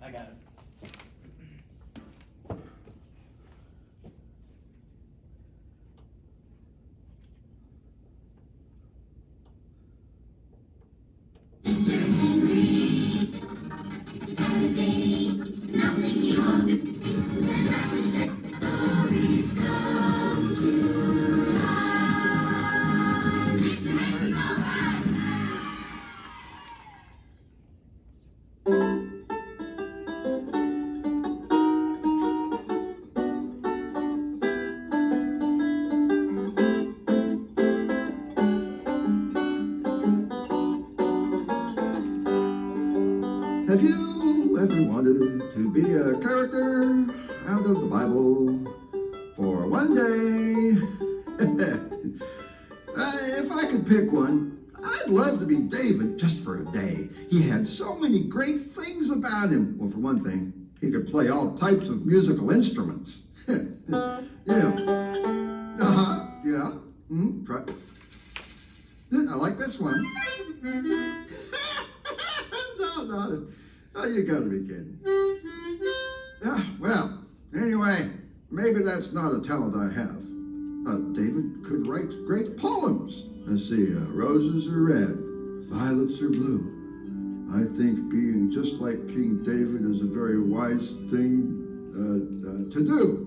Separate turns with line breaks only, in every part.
I got it.
Have you ever wanted to be a character out of the Bible for one day? If I could pick one, I'd love to be David just for a day. He had so many great things about him. Well, for one thing, he could play all types of musical instruments. Yeah. Yeah. Try. I like this one. No, you gotta be kidding. Well, anyway, maybe that's not a talent I have. David could write great poems. Let's see, roses are red, violets are blue. I think being just like King David is a very wise thing to do.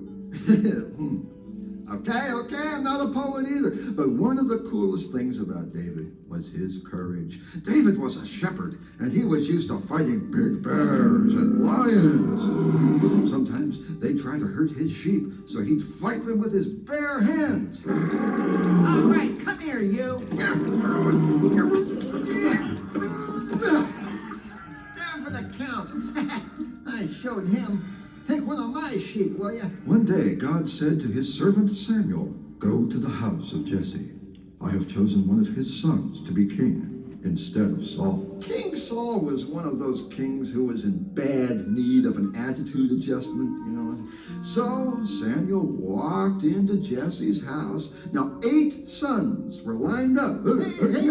Okay, I'm not a poet either. But one of the coolest things about David was his courage. David was a shepherd, and he was used to fighting big bears and lions. Sometimes they'd try to hurt his sheep, so he'd fight them with his bare hands.
All right, come here, you. Down for the count. I showed him. Take one of my sheep, will you?
One day, God said to his servant Samuel, "Go to the house of Jesse. I have chosen one of his sons to be king instead of Saul." King Saul was one of those kings who was in bad need of an attitude adjustment, you know. So Samuel walked into Jesse's house. Now 8 sons were lined up. Hey.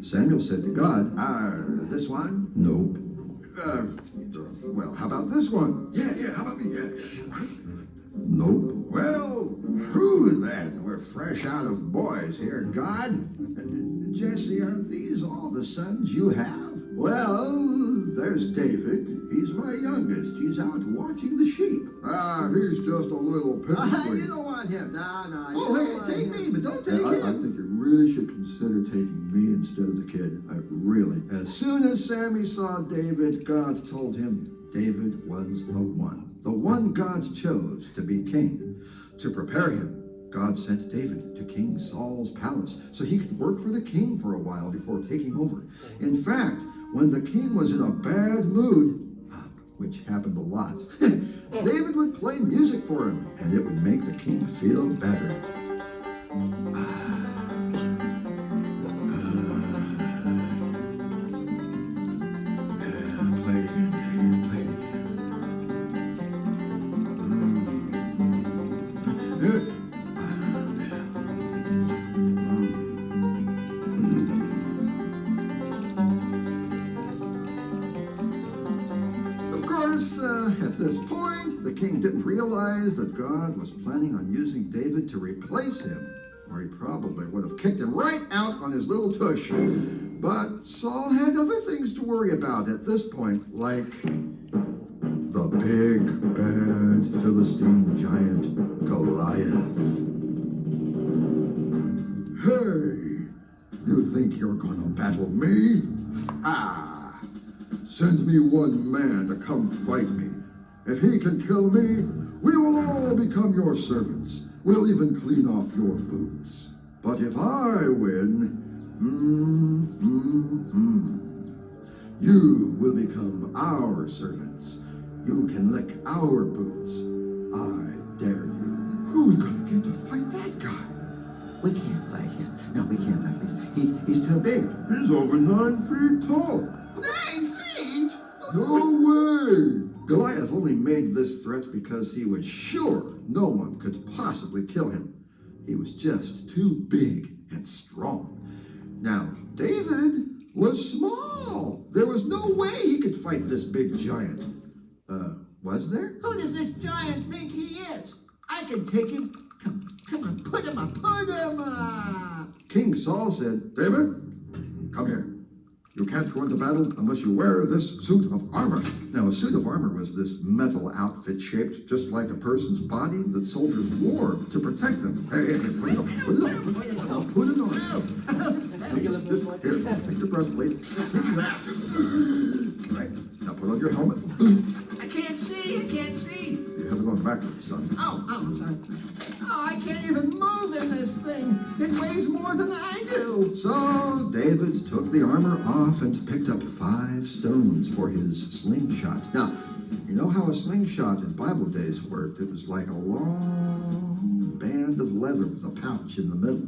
Samuel said to God, "This one? Nope. Well, how about this one? Yeah, how about me? Yeah. Nope. Well, who then? We're fresh out of boys here, God. Jesse, are these all the sons you have? Well, there's David. He's my youngest. He's out watching the sheep. He's just a little pipsqueak.
You don't want him. No.
Oh, hey, take me, but don't take him. I think you really should consider taking me instead of the kid. Really. As soon as Sammy saw David, God told him David was the one God chose to be king. To prepare him, God sent David to King Saul's palace so he could work for the king for a while before taking over. In fact, when the king was in a bad mood, which happened a lot, David would play music for him, and it would make the king feel better. At this point, the king didn't realize that God was planning on using David to replace him, or he probably would have kicked him right out on his little tush. But Saul had other things to worry about at this point, like the big, bad Philistine giant Goliath. Hey, you think you're gonna battle me? Send me one man to come fight me. If he can kill me, we will all become your servants. We'll even clean off your boots. But if I win, you will become our servants. You can lick our boots. I dare you. Who's gonna get to fight that guy?
We can't fight him. No, we can't fight him. He's too big.
He's over 9 feet tall.
9 feet?
No way! Goliath only made this threat because he was sure no one could possibly kill him. He was just too big and strong. Now, David was small. There was no way he could fight this big giant. Was there?
Who does this giant think he is? I can take him. Come on, put him up, put him up.
King Saul said, David, come here. You can't go into battle unless you wear this suit of armor. Now, a suit of armor was this metal outfit shaped just like a person's body that soldiers wore to protect them. Hey, put it on, put it on, put it on. Here, take your breastplate. Right, now put on your helmet.
I can't see, I can't see.
You have it on backwards, son.
Oh, I'm sorry. Oh, I can't even move in this thing. It weighs more than I do.
So David took the armor off and picked up 5 stones for his slingshot. Now, you know how a slingshot in Bible days worked? It was like a long band of leather with a pouch in the middle.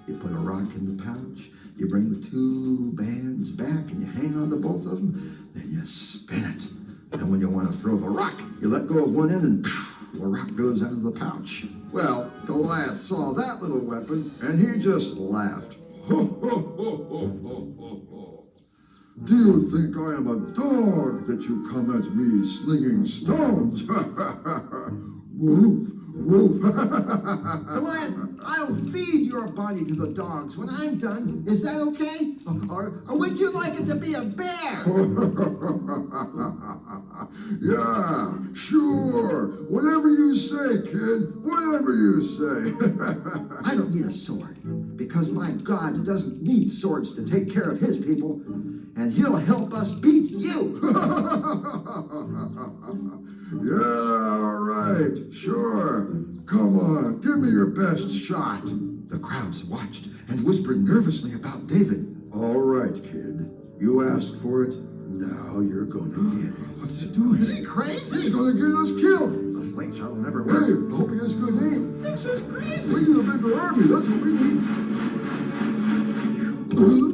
You put a rock in the pouch, you bring the 2 bands back, and you hang on to both of them, then you spin it. And when you want to throw the rock, you let go of one end and the rock goes out of the pouch. Well, Goliath saw that little weapon and he just laughed. Ho, ho, ho, ho, ho, ho, ho. Do you think I am a dog that you come at me slinging stones? Woof, woof.
Goliath, I'll feed your body to the dogs when I'm done. Is that okay? Or would you like it to be a bear?
Yeah, sure. Whatever you say, kid. Whatever you say.
I don't need a sword because my God doesn't need swords to take care of his people, and he'll help us beat you.
Yeah, right. Sure. Come on, give me your best shot. The crowds watched and whispered nervously about David. All right, kid. You asked for it. Now you're gonna get it. What's he doing?
Is he crazy?
He's gonna get us killed. The slingshot will never work. Hey, hope he has good aim.
This is crazy.
We need a bigger army. That's what we need. Ooh.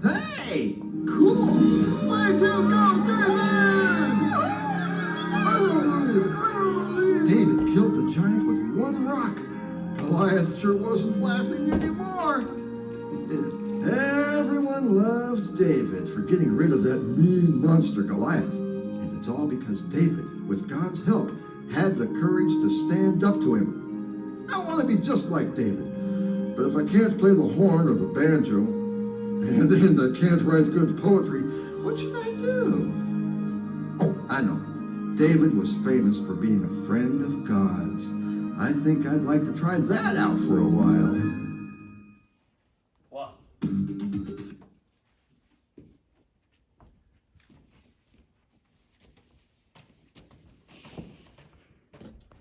Hey, cool.
Way to go, David! David killed the giant with one rock. Goliath sure wasn't laughing anymore. Everyone loved David for getting rid of that mean monster Goliath. And it's all because David, with God's help, had the courage to stand up to him. I want to be just like David. But if I can't play the horn or the banjo, and then I can't write good poetry, what should I do? Oh, I know. David was famous for being a friend of God's. I think I'd like to try that out for a while.